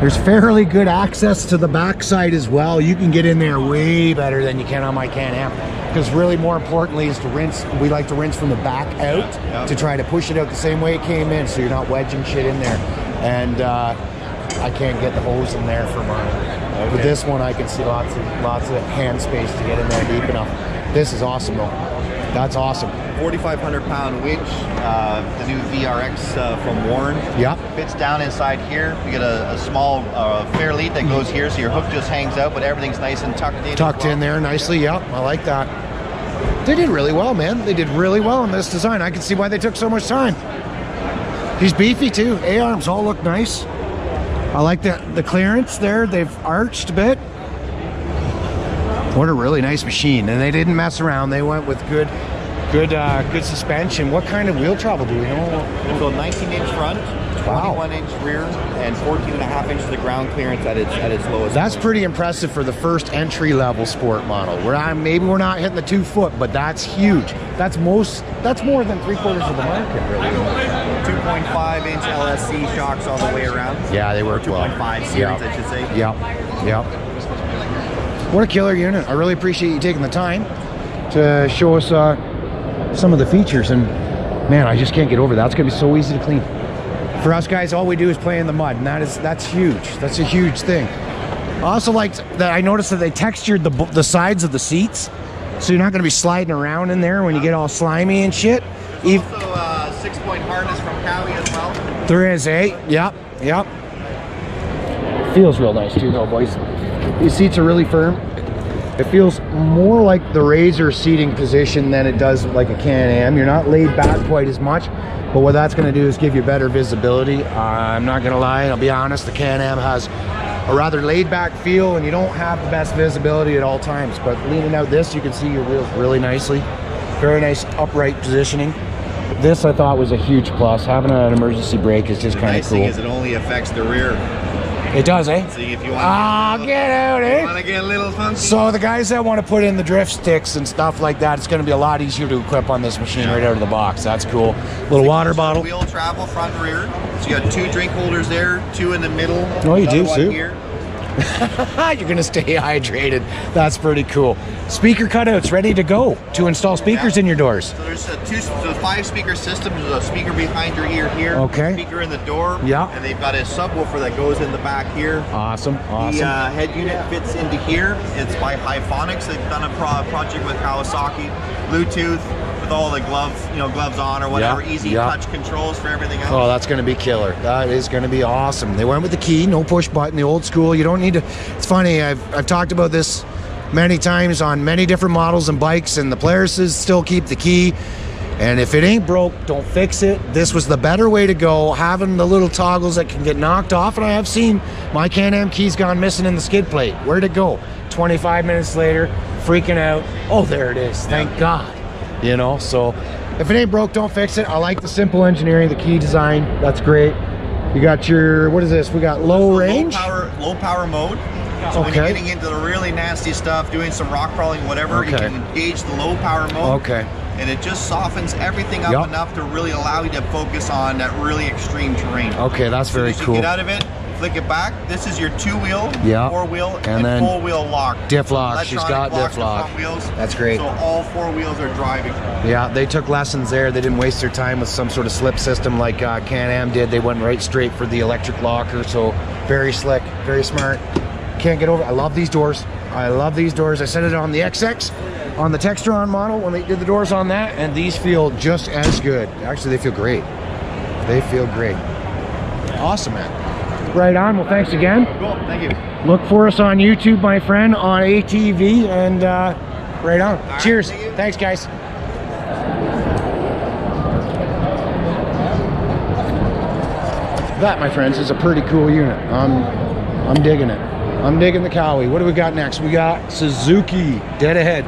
There's fairly good access to the backside as well. You can get in there way better than you can on my Can-Am. Because really, more importantly, is to rinse. We like to rinse from the back out to try to push it out the same way it came in, so you're not wedging shit in there. And I can't get the hose in there for mine. Okay. With this one, I can see lots of hand space to get in there deep enough. This is awesome, though. That's awesome. 4,500 pound winch, the new VRX from Warren. Yep. Fits down inside here. You get a small fair lead that goes here, so your hook just hangs out, but everything's nice and tucked in. Tucked in there nicely, yep. I like that. They did really well, man. They did really well in this design. I can see why they took so much time. He's beefy too. A-arms all look nice. I like the clearance there. They've arched a bit. What a really nice machine. And they didn't mess around. They went with good suspension. What kind of wheel travel do we know? So 19-inch front, 21-inch rear, and 14.5 inches of ground clearance at its lowest. That's pretty impressive for the first entry-level sport model. Maybe we're not hitting the 2 foot, but that's huge. That's more than 3/4 of the market, really. 2.5-inch LSC shocks all the way around. Yeah, they work well. 2.5 series, I should say. Yep. What a killer unit. I really appreciate you taking the time to show us some of the features, and man, I just can't get over that. It's gonna be so easy to clean. For us guys, all we do is play in the mud, and that's huge. That's a huge thing. I also liked that I noticed that they textured the sides of the seats, so you're not gonna be sliding around in there when you get all slimy and shit. There's also a 6-point harness from Cowie as well. There is, eh? Yep. Feels real nice too, though, boys. These seats are really firm. It feels more like the RZR seating position than it does like a Can-Am. You're not laid back quite as much, but what that's going to do is give you better visibility. I'm not going to lie, I'll be honest, the Can-Am has a rather laid back feel, and you don't have the best visibility at all times, but leaning out this, you can see your wheels really nicely. Very nice upright positioning. This I thought was a huge plus. Having an emergency brake is just kind of cool. The nice thing is it only affects the rear. It does, eh? See, if you want get out, eh? You want to get a little funky. So the guys that want to put in the drift sticks and stuff like that, it's going to be a lot easier to equip on this machine right out of the box. That's cool. Little water bottle. Wheel travel, front and rear. So you got 2 drink holders there, 2 in the middle. Oh, you do, too. Here. You're going to stay hydrated. That's pretty cool. Speaker cutouts ready to go to install speakers in your doors. So there's a 5-speaker system. There's a speaker behind your ear here. Okay. A speaker in the door. Yeah. And they've got a subwoofer that goes in the back here. Awesome. The head unit fits into here. It's by Hyphonics. They've done a project with Kawasaki. Bluetooth with all the gloves on or whatever. Easy touch controls for everything else. Oh, that's going to be killer. That is going to be awesome. They went with the key, no push button, the old school. You don't need to. It's funny. I've talked about this many times on many different models and bikes, and the Polarises still keep the key. And if it ain't broke, don't fix it. This was the better way to go, having the little toggles that can get knocked off. And I have seen my Can-Am keys gone missing in the skid plate. Where'd it go? 25 minutes later, freaking out. Oh, there it is. Thank God. You know, so if it ain't broke, don't fix it. I like the simple engineering, the key design. That's great. You got your, what is this? We got low range? Low power mode. So when you're getting into the really nasty stuff, doing some rock crawling, whatever, you can engage the low power mode. Okay. And it just softens everything up enough to really allow you to focus on that really extreme terrain. Okay, that's very cool. You get out of it, flick it back. This is your 2-wheel, yeah, 4-wheel, and then 4-wheel lock. Diff lock. She's got diff lock. Wheels. That's great. So all 4 wheels are driving. Yeah, they took lessons there. They didn't waste their time with some sort of slip system like Can-Am did. They went right straight for the electric locker. So very slick, very smart. Can't get over. I love these doors. I love these doors. I said it on the XX, on the Textron model when they did the doors on that, and these feel just as good. Actually, they feel great. They feel great. Awesome, man. Right on. Well, thanks again. Cool. Thank you. Look for us on YouTube, my friend, on ATV, and right on. All cheers. Right, thanks, guys. That, my friends, is a pretty cool unit. I'm digging it. I'm digging the Cowie. What do we got next? We got Suzuki, dead ahead.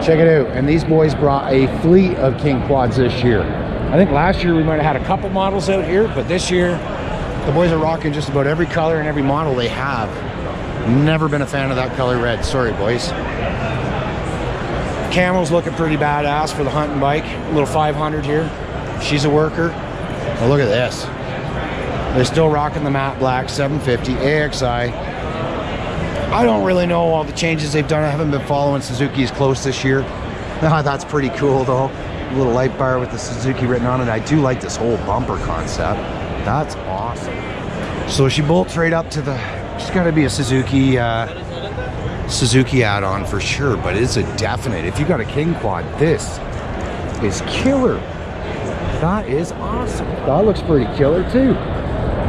Check it out. And these boys brought a fleet of King Quads this year. I think last year we might have had a couple models out here, but this year the boys are rocking just about every color and every model they have. Never been a fan of that color red. Sorry, boys. Camel's looking pretty badass for the hunting bike. Little 500 here. She's a worker. Oh, look at this. They're still rocking the matte black 750 AXI. I don't really know all the changes they've done. I haven't been following Suzuki's close this year. That's pretty cool though. A little light bar with the Suzuki written on it. I do like this whole bumper concept. That's awesome. So she bolts right up to the, she's got to be a Suzuki add-on for sure, but it's a definite. If you got a King Quad, this is killer. That is awesome. That looks pretty killer too.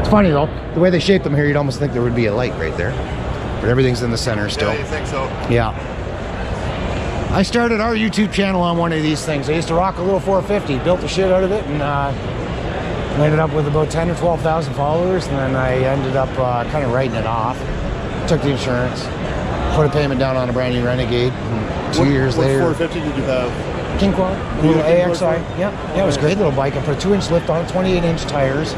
It's funny though, the way they shaped them here, you'd almost think there would be a light right there, but everything's in the center still. Yeah, you think so? Yeah. I started our YouTube channel on one of these things. I used to rock a little 450, built the shit out of it, and ended up with about 10 or 12,000 followers, and then I ended up kind of writing it off. Took the insurance, put a payment down on a brand new Renegade, and 2 years later. What 450 did you have? King Quad, little AXI. Yeah, it was a great little bike. I put a 2-inch lift on it, 28-inch tires,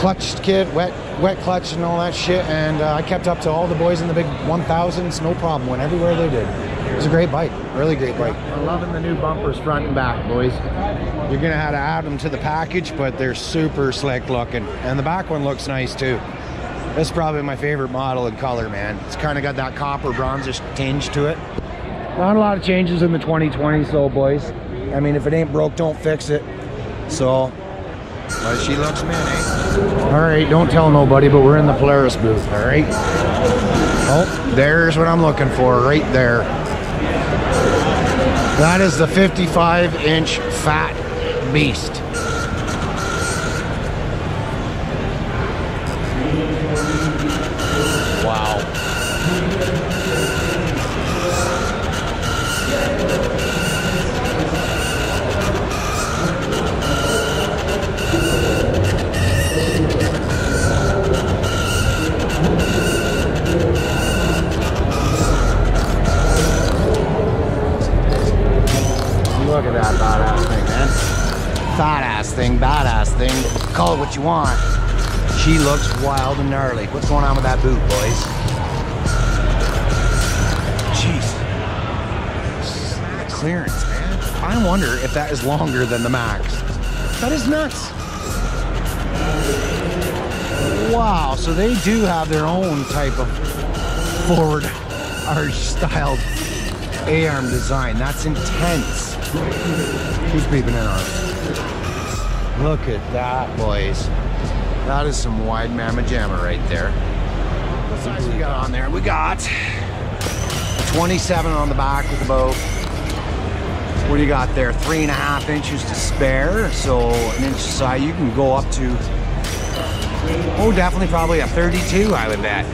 clutch kit, wet clutch and all that shit, and I kept up to all the boys in the big 1000s, no problem, went everywhere they did. It was a great bike, really great bike. I'm loving the new bumpers front and back, boys. You're gonna have to add them to the package, but they're super slick looking, and the back one looks nice too. That's probably my favorite model in color, man. It's kind of got that copper bronzish tinge to it. Not a lot of changes in the 2020s though, boys. I mean, if it ain't broke, don't fix it. So, but she looks mint, eh? All right, don't tell nobody, but we're in the Polaris booth, all right? Oh, there's what I'm looking for, right there. That is the 55-inch fat beast. Wow. Look at that badass thing, man. Badass thing, badass thing. Call it what you want. She looks wild and gnarly. What's going on with that boot, boys? Jeez. That clearance, man. I wonder if that is longer than the Max. That is nuts. Wow, so they do have their own type of forward arch styled A-arm design. That's intense. Who's peeping in on it? Look at that, boys. That is some wide mamma jamma right there. What size we got on there? We got 27 on the back with the bow. What do you got there? 3.5 inches to spare. So an inch side, you can go up to, oh, definitely probably a 32, I would bet.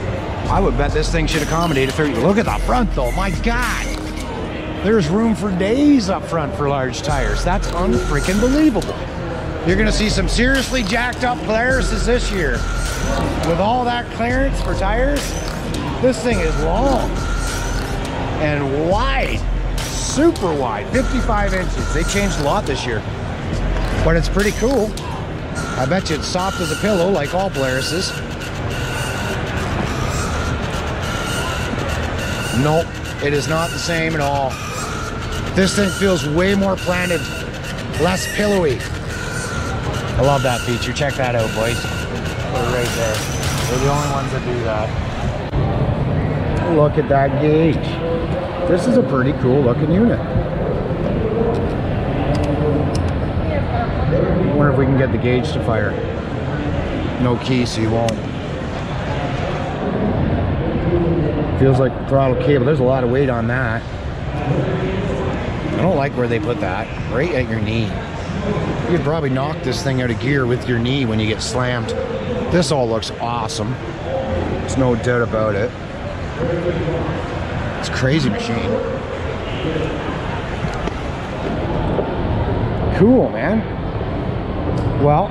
I would bet this thing should accommodate a 30. Look at the front though, my God. There's room for days up front for large tires. That's unfreaking believable. You're gonna see some seriously jacked up Polarises this year. With all that clearance for tires, this thing is long and wide, super wide, 55 inches. They changed a lot this year, but it's pretty cool. I bet you it's soft as a pillow like all Polarises. Nope, it is not the same at all. This thing feels way more planted, less pillowy. I love that feature. Check that out, boys. Put it right there. They're the only ones that do that. Look at that gauge. This is a pretty cool looking unit. I wonder if we can get the gauge to fire. No key, so you won't. Feels like throttle cable. There's a lot of weight on that. I don't like where they put that. Right at your knee. You could probably knock this thing out of gear with your knee when you get slammed. This all looks awesome. There's no doubt about it. It's a crazy machine. Cool, man. Well,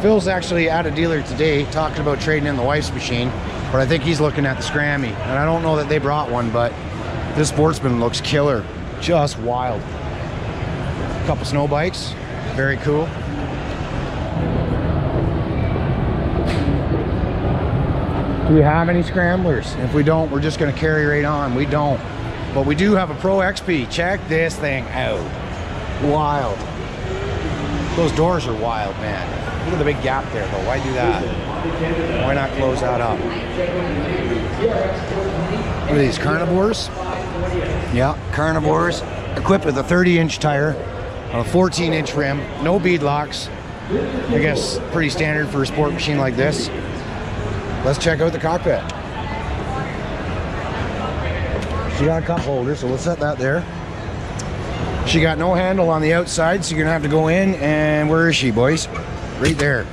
Phil's actually at a dealer today talking about trading in the wife's machine, but I think he's looking at the Scrammy, and I don't know that they brought one, but this Sportsman looks killer. Just wild. A couple snow bikes, very cool. Do we have any scramblers? If we don't, we're just going to carry right on. We don't. But we do have a Pro XP. Check this thing out. Wild. Those doors are wild, man. Look at the big gap there, though. Why do that? Why not close that up? What are these, carnivores? Yeah, carnivores. Equipped with a 30-inch tire on a 14-inch rim. No bead locks. I guess pretty standard for a sport machine like this. Let's check out the cockpit. She got a cup holder, so we'll set that there. She got no handle on the outside, so you're gonna have to go in, and where is she, boys? Right there.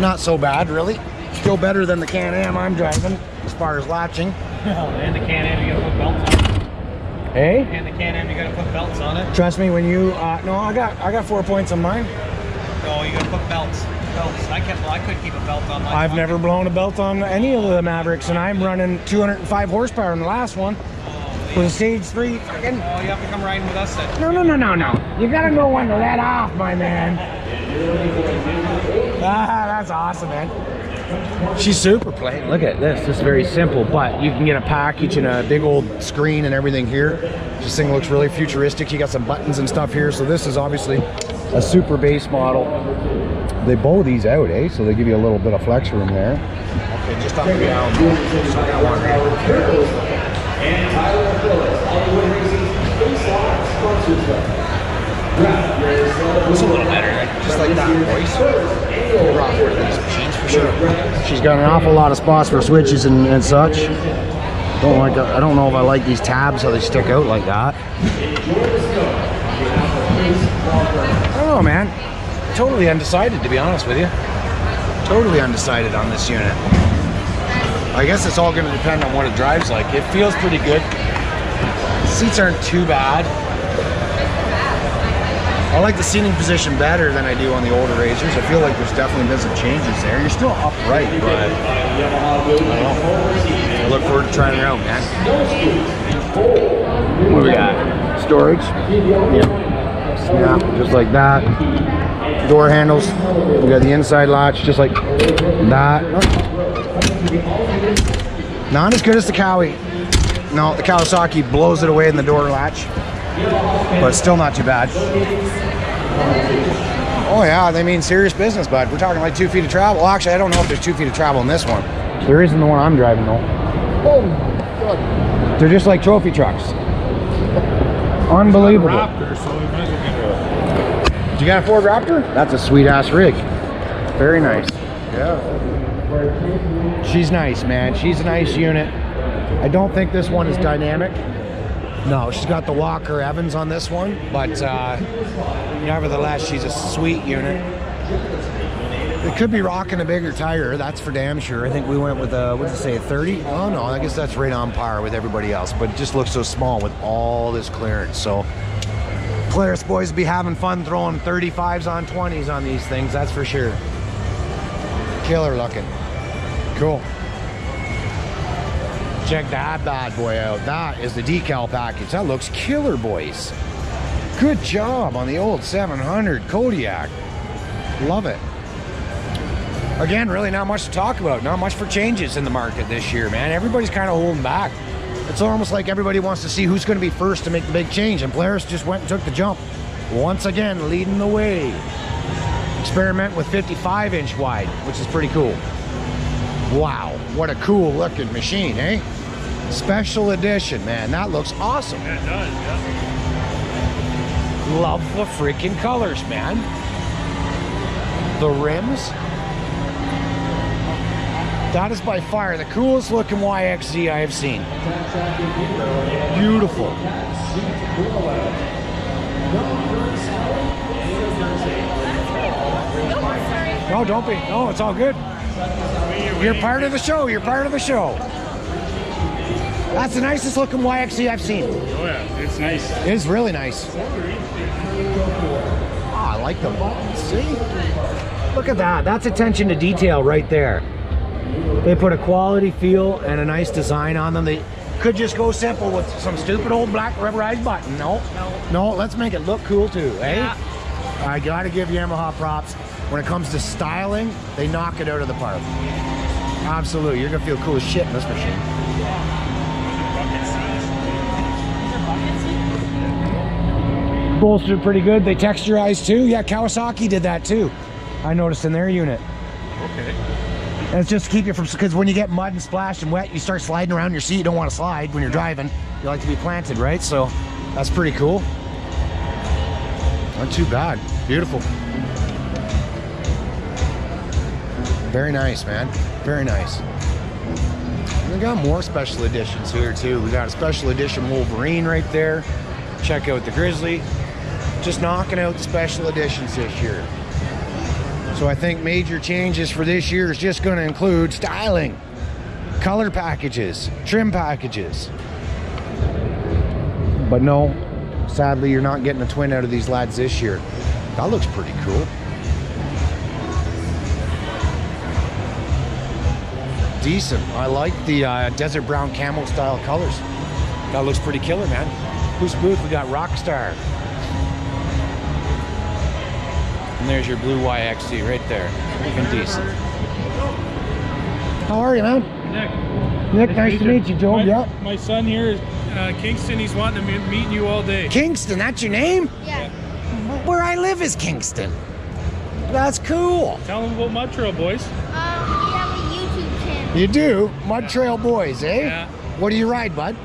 Not so bad, really. Still better than the Can-Am I'm driving, as far as latching. And the Can-Am, you gotta put belts on it. Hey? And the Can-Am, you gotta put belts on it. Trust me, when you, no, I got 4 points on mine. Oh, you gotta put belts. I could keep a belt on my I've never blown a belt on any of the Mavericks, and I'm running 205 horsepower in the last one. With a stage 3 friggin'. Oh, you have to come riding with us then. No. You gotta know when to let off, my man. Ah, that's awesome, man. She's super plain. Look at this. This is very simple, but you can get a package and a big old screen and everything here. This thing looks really futuristic. You got some buttons and stuff here. So this is obviously a super base model. They bow these out, eh? So they give you a little bit of flex room there. Okay, just on the ground. So I got one right. And Tyler Phillips, Hollywood Racing's it's a little better, just like that, boys. Rock one of these machines for sure. She's got an awful lot of spots for switches and such. I don't know if I like these tabs, how they stick out like that. I don't know, man. Totally undecided, to be honest with you. Totally undecided on this unit. I guess it's all going to depend on what it drives like. It feels pretty good. The seats aren't too bad. I like the seating position better than I do on the older RZRs. I feel like there's definitely been some changes there. You're still upright, but I don't know. I look forward to trying it out, man. What do we got? Storage. Yep. Snap, just like that. Door handles. We got the inside latch, just like that. Not as good as the Cowie. No, the Kawasaki blows it away in the door latch, but still not too bad. Oh yeah, they mean serious business, bud. We're talking like 2 feet of travel. Well, actually, I don't know if there's 2 feet of travel in this one. There isn't the one I'm driving though. Oh, God. They're just like trophy trucks. Unbelievable. Raptor, so we might as well get it. You got a Ford Raptor? That's a sweet ass rig. Very nice. Yeah. She's nice, man. She's a nice unit. I don't think this one is dynamic. No, she's got the Walker Evans on this one, but nevertheless, she's a sweet unit. It could be rocking a bigger tire, that's for damn sure. I think we went with a, what did it say, a 30? Oh no, I guess that's right on par with everybody else, but it just looks so small with all this clearance. So Polaris boys will be having fun throwing 35s on 20s on these things, that's for sure. Killer looking. Cool. Check that bad boy out. That is the decal package. That looks killer, boys. Good job on the old 700 Kodiak. Love it. Again, really not much to talk about. Not much for changes in the market this year, man. Everybody's kind of holding back. It's almost like everybody wants to see who's going to be first to make the big change, and Polaris just went and took the jump. Once again, leading the way. Experiment with 55-inch wide, which is pretty cool. Wow, what a cool looking machine, eh? Special edition, man. That looks awesome. Yeah, it does, yeah. Love the freaking colors, man. The rims. That is by far the coolest looking YXZ I have seen. Beautiful. No, don't be. No, it's all good. You're part of the show. You're part of the show. That's the nicest looking YXZ I've seen. Oh yeah, it's nice. It's really nice. Oh, I like the buttons. See? Look at that. That's attention to detail right there. They put a quality feel and a nice design on them. They could just go simple with some stupid old black rubberized button. No, let's make it look cool too, eh? Yeah. I gotta give Yamaha props. When it comes to styling, they knock it out of the park. Absolutely, you're gonna feel cool as shit in this machine. Bolstered pretty good. They texturized too. Yeah, Kawasaki did that too. I noticed in their unit. Okay. And it's just to keep you from, because when you get mud and splash and wet, you start sliding around your seat. You don't want to slide when you're driving. You like to be planted, right? So that's pretty cool. Not too bad. Beautiful. Very nice, man. Very nice. We got more special editions here too. We got a special edition Wolverine right there. Check out the Grizzly. Just knocking out the special editions this year. So I think major changes for this year is just going to include styling, color packages, trim packages. But no, sadly you're not getting a twin out of these lads this year. That looks pretty cool. Decent. I like the desert brown camo style colors. That looks pretty killer, man. Who's booth? We got Rockstar. And there's your blue YXZ right there. Looking decent. How are you, man? Nick, nice to meet you, Joe. Yeah. My son here is Kingston. He's wanting to meet you all day. Kingston, that's your name? Yeah. Where I live is Kingston. That's cool. Tell them about Mud Trail Boys. We have a YouTube channel. You do? Mud Trail Boys, eh? Yeah. What do you ride, bud?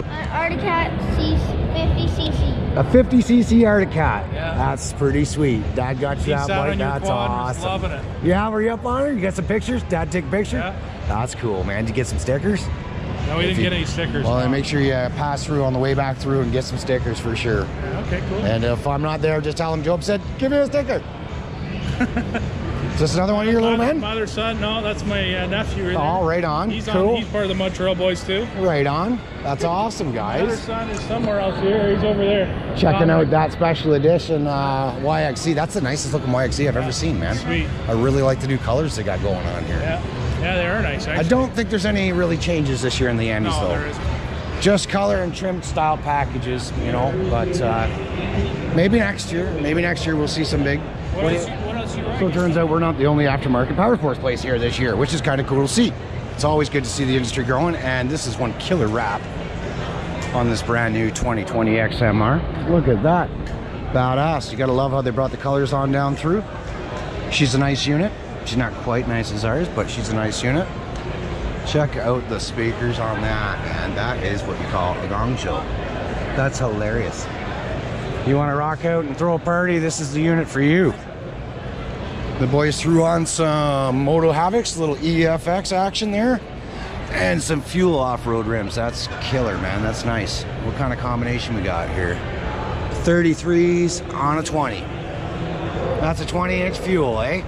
Articat 50cc. A 50cc Articat. Yeah. That's pretty sweet. Dad got you that bike. That's awesome. Loving it. Yeah, were you up on it? You got some pictures? Dad take a picture? Yeah. That's cool, man. Did you get some stickers? No, we didn't get any stickers. Well, then make sure you pass through on the way back through and get some stickers for sure. Okay, cool. And if I'm not there, just tell him Job said, give me a sticker. Is this another one of your little men? Father, son, no, that's my nephew. Right Oh, right on. He's cool. He's part of the Mud Trail Boys too. Right on. That's awesome, guys. Father, son is somewhere else here. He's over there. Checking out that special edition YXZ. That's the nicest looking YXZ I've ever seen, man. Sweet. I really like the new colors they got going on here. Yeah, yeah, they are nice. Actually. I don't think there's any really changes this year in the Andes, No, though. there isn't. Just color and trim style packages, you know. But maybe next year. Maybe next year we'll see some big. What else you So it turns out we're not the only aftermarket power sports place here this year, which is kind of cool to see. It's always good to see the industry growing, and this is one killer wrap on this brand new 2020 XMR. Look at that. Badass. You gotta love how they brought the colors on down through. She's a nice unit. She's not quite nice as ours, but she's a nice unit. Check out the speakers on that, and that is what you call a gong show. That's hilarious. You want to rock out and throw a party, this is the unit for you. The boys threw on some Moto Havocs, a little EFX action there, and some fuel off-road rims. That's killer, man. That's nice. What kind of combination we got here? 33s on a 20. That's a 20-inch fuel, eh?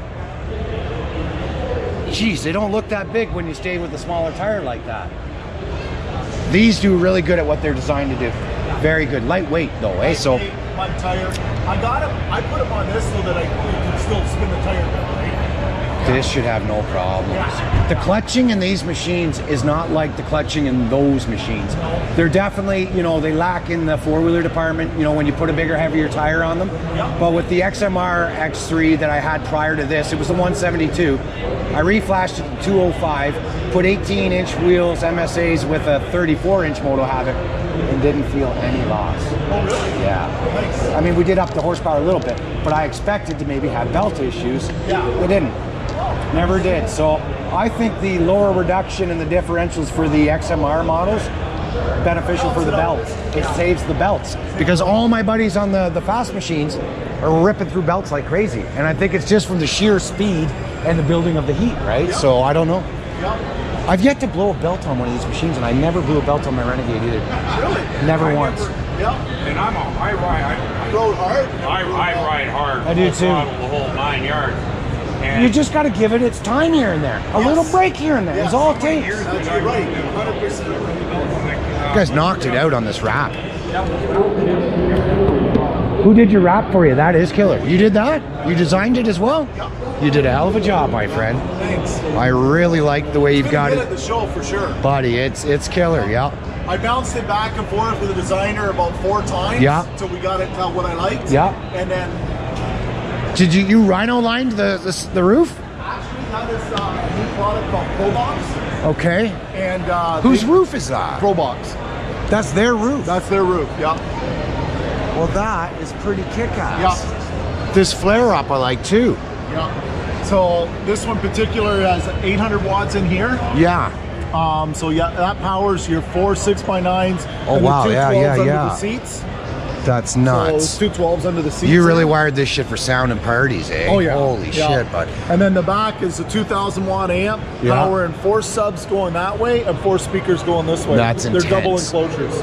Jeez, they don't look that big when you stay with a smaller tire like that. These do really good at what they're designed to do. Very good. Lightweight though, eh? So my tire. I got them. I put them on this so that I can still spin the tire better, right? this should have no problems. The clutching in these machines is not like the clutching in those machines. They're definitely, you know, they lack in the four-wheeler department, you know, when you put a bigger, heavier tire on them. But with the XMR X3 that I had prior to this, it was the 172. I reflashed it to 205, put 18-inch wheels, MSAs with a 34-inch Moto Havoc, and didn't feel any loss. Oh, really? Yeah. Nice. I mean, we did up the horsepower a little bit, but I expected to maybe have belt issues. Yeah. They didn't. Never did. So I think the lower reduction in the differentials for the XMR models beneficial for the belts. It saves the belts because all my buddies on the fast machines are ripping through belts like crazy, and I think it's just from the sheer speed and the building of the heat, right? Yep. So I don't know. Yep. I've yet to blow a belt on one of these machines, and I never blew a belt on my Renegade either. Really? Never once. Yep. And I rode hard? I ride hard. I do too. Throttle, the whole 9 yards. And You just got to give it its time here and there. A little break here and there is all it takes. That's right. 100%. You guys knocked it out on this wrap. Who did your wrap for you? That is killer. You did that? You designed it as well? You did a hell of a job, my friend. Thanks. I really like the way you've got it. At the show for sure. Buddy, it's killer, yeah. I bounced it back and forth with the designer about 4 times. Yeah. Until we got it to what I liked. Yeah. And then... Did you rhino lined the roof? Actually, that is a new product called ProBox. Okay. And whose roof is that? ProBox. That's their roof. That's their roof. Yeah. Well, that is pretty kick-ass. Yeah. This flare up I like too. Yeah. So this one particular has 800 watts in here. Yeah. So yeah, that powers your 4 6x9s. Oh and wow! the 212s Yeah. under the seats. That's nuts. So 212s under the seats. You really wired this shit for sound and parties, eh? Oh yeah. Holy shit, bud. And then the back is a 2,000 watt amp, power and 4 subs going that way and 4 speakers going this way. That's intense. They're double enclosures.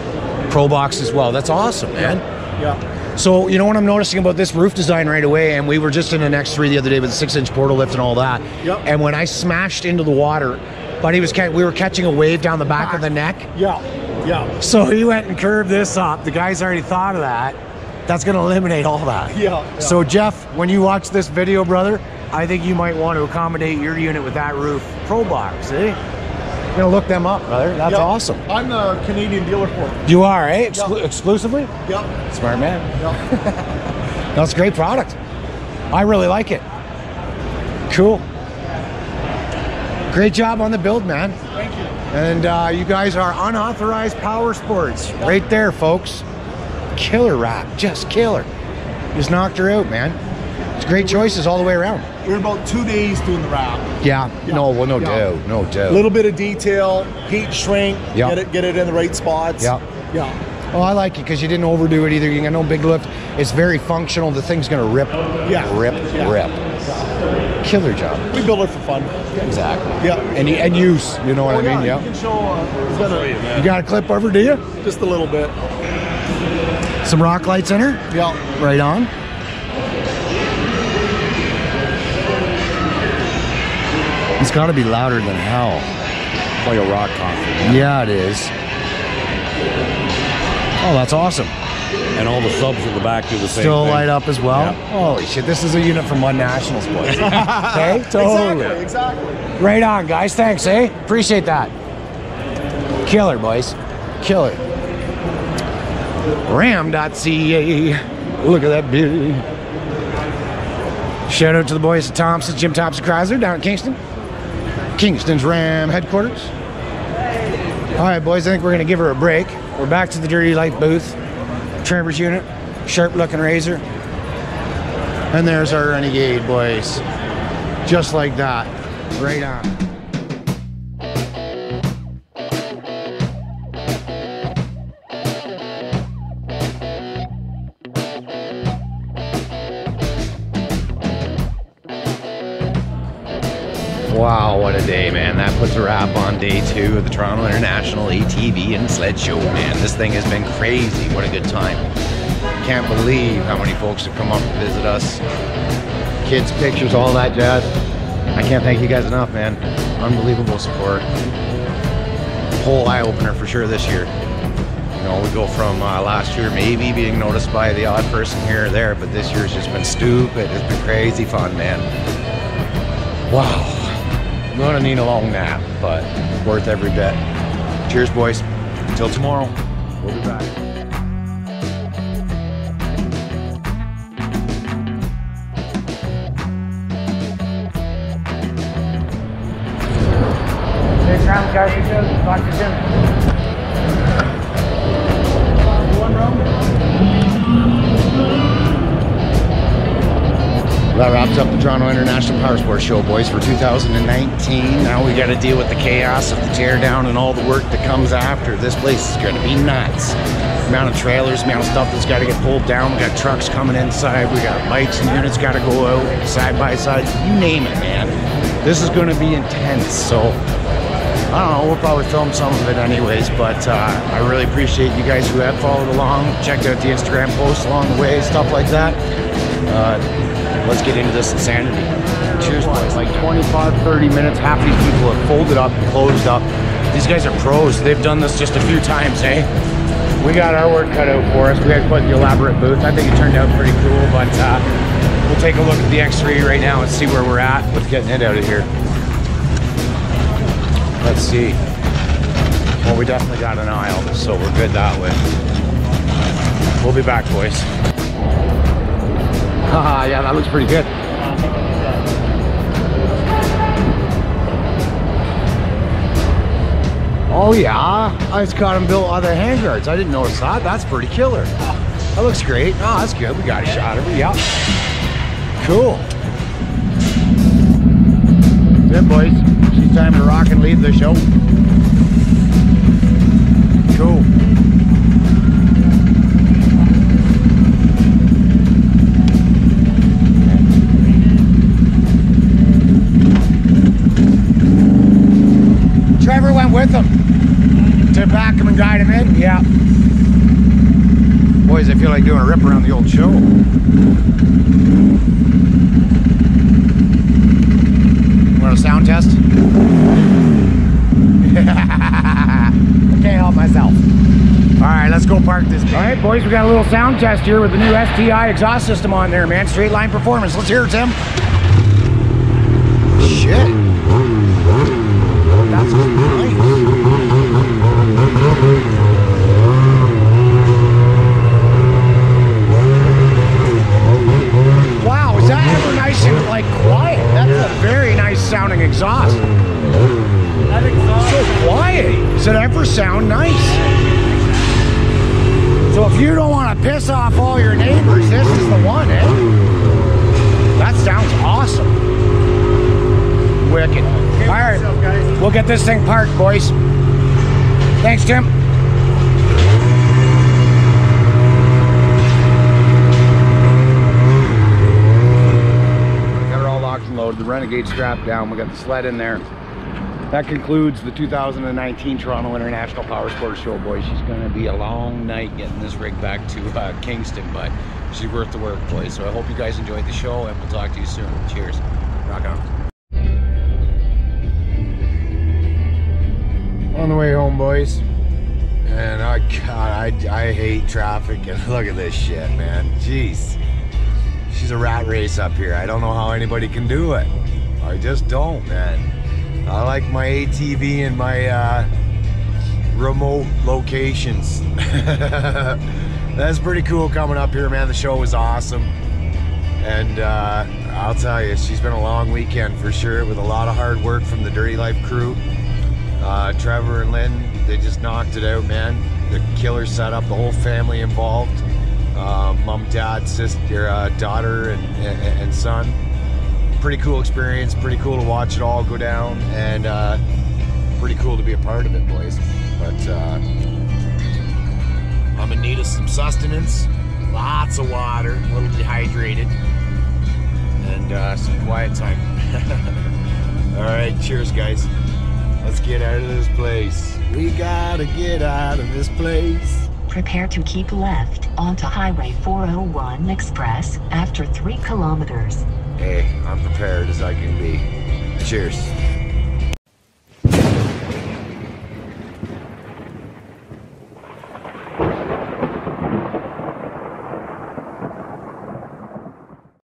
ProBox as well. That's awesome, man. Yeah. So you know what I'm noticing about this roof design right away, and we were just in an X3 the other day with a 6-inch portal lift and all that. Yep. And when I smashed into the water, buddy we were catching a wave down the back of the neck. Yeah. Yeah. So he went and curved this up. The guy's already thought of that. That's going to eliminate all that. Yeah. So Jeff, when you watch this video, brother, I think you might want to accommodate your unit with that roof ProBox, eh? I'm going to look them up, brother. That's awesome. I'm the Canadian dealer for them. You are, eh? Exclusively? Yep. Smart man. Yep. That's a great product. I really like it. Cool. Great job on the build, man. Thank you. And you guys are Unauthorized Power Sports. Yep. Right there, folks. Killer wrap. Just killer. Just knocked her out, man. It's great choices all the way around. We're about 2 days doing the wrap. Yeah. No doubt. No doubt. A little bit of detail, heat shrink, Yep. get it in the right spots. Yeah. Yeah. Oh, I like it because you didn't overdo it either. You got no big lift. It's very functional. The thing's gonna rip. Yeah. Rip. Killer job. We build it for fun. Exactly. Yeah. And use. You know what I mean? You can show. You got a clip over, do you? Just a little bit. Some rock lights in her? Yeah. Right on. It's got to be louder than hell. Like a rock concert. Yeah, it is. Oh, that's awesome. And all the subs in the back do the same Still thing. light up as well? Yeah. Holy shit, this is a unit from One Nationals, boys. Okay? Totally. Exactly. Right on, guys. Thanks, eh? Appreciate that. Killer, boys. Killer. Ram.ca. Look at that beauty. Shout out to the boys at Thompsons, Jim Thompson Chrysler down in Kingston. Kingston's Ram headquarters. All right, boys, I think we're going to give her a break. We're back to the Dirty Life booth. Trevor's unit, sharp looking razor. And there's our Renegade, boys. Just like that. Right on. Wow, what a day, man. That puts a wrap on day 2 of the Toronto International ATV and Sled Show, man. This thing has been crazy. What a good time. Can't believe how many folks have come up to visit us. Kids, pictures, all that jazz. I can't thank you guys enough, man. Unbelievable support. Whole eye-opener for sure this year. You know, we go from last year maybe being noticed by the odd person here or there, but this year's just been stupid. It's been crazy fun, man. Wow. I'm gonna need a long nap, but worth every bit. Cheers, boys. Until tomorrow, we'll be back. Thanks, round, guys. Talk to you soon. One round. That wraps up the Toronto International Powersports Show, boys, for 2019. Now we got to deal with the chaos of the teardown and all the work that comes after. This place is going to be nuts. The amount of trailers, the amount of stuff that's got to get pulled down. We got trucks coming inside. We got bikes and units got to go out side by side. You name it, man. This is going to be intense. So I don't know, we'll probably film some of it anyways, but I really appreciate you guys who have followed along, checked out the Instagram posts along the way, stuff like that. Let's get into this insanity. Cheers, boys. Like 25, 30 minutes, half these people have folded up and closed up. These guys are pros. They've done this just a few times, eh? We got our work cut out for us. We had quite the elaborate booth. I think it turned out pretty cool, but we'll take a look at the X3 right now and see where we're at with getting it out of here. Let's see. Well, we definitely got an aisle, so we're good that way. We'll be back, boys. Haha, yeah, that looks pretty good. Oh yeah, I just got them built on the handguards. I didn't notice that. That's pretty killer. That looks great. Oh, that's good. We got a shot of it. Yeah. Cool. Good, boys. It's time to rock and leave the show. Cool. Trevor went with him to back him and guide him in. Yeah. Boys, I feel like doing a rip around the old show. Want a sound test? I can't help myself. All right, let's go park this. All right, boys, we got a little sound test here with the new STI exhaust system on there, man. Straight line performance. Let's hear it, Tim. Shit. That's nice. Wow, is that ever nice and like quiet? That's a very nice sounding exhaust. That exhaust so quiet. Does it ever sound nice? So if you don't want to piss off all your neighbors, this is the one, eh? That sounds awesome. Wicked. All right, we'll get this thing parked, boys. Thanks, Tim. Got her all locked and loaded. The Renegade strapped down. We got the sled in there. That concludes the 2019 Toronto International Powersports Show, boys. She's going to be a long night getting this rig back to Kingston, but she's worth the work, boys. So I hope you guys enjoyed the show, and we'll talk to you soon. Cheers. Rock on. On the way home, boys, and I hate traffic, and look at this shit, man. Jeez, she's a rat race up here. I don't know how anybody can do it. I just don't, man. I like my ATV and my remote locations. That's pretty cool coming up here, man. The show was awesome, and I'll tell you, she's been a long weekend for sure, with a lot of hard work from the Dirty Life crew. Trevor and Lynn, they just knocked it out, man. The killer setup, the whole family involved. Mom, dad, sister, daughter, and son. Pretty cool experience, pretty cool to watch it all go down, and pretty cool to be a part of it, boys. But I'm in need of some sustenance, lots of water, a little dehydrated, and some quiet time. All right, cheers, guys. Let's get out of this place. We gotta get out of this place. Prepare to keep left onto Highway 401 Express after 3 kilometers. Hey, I'm prepared as I can be. Cheers.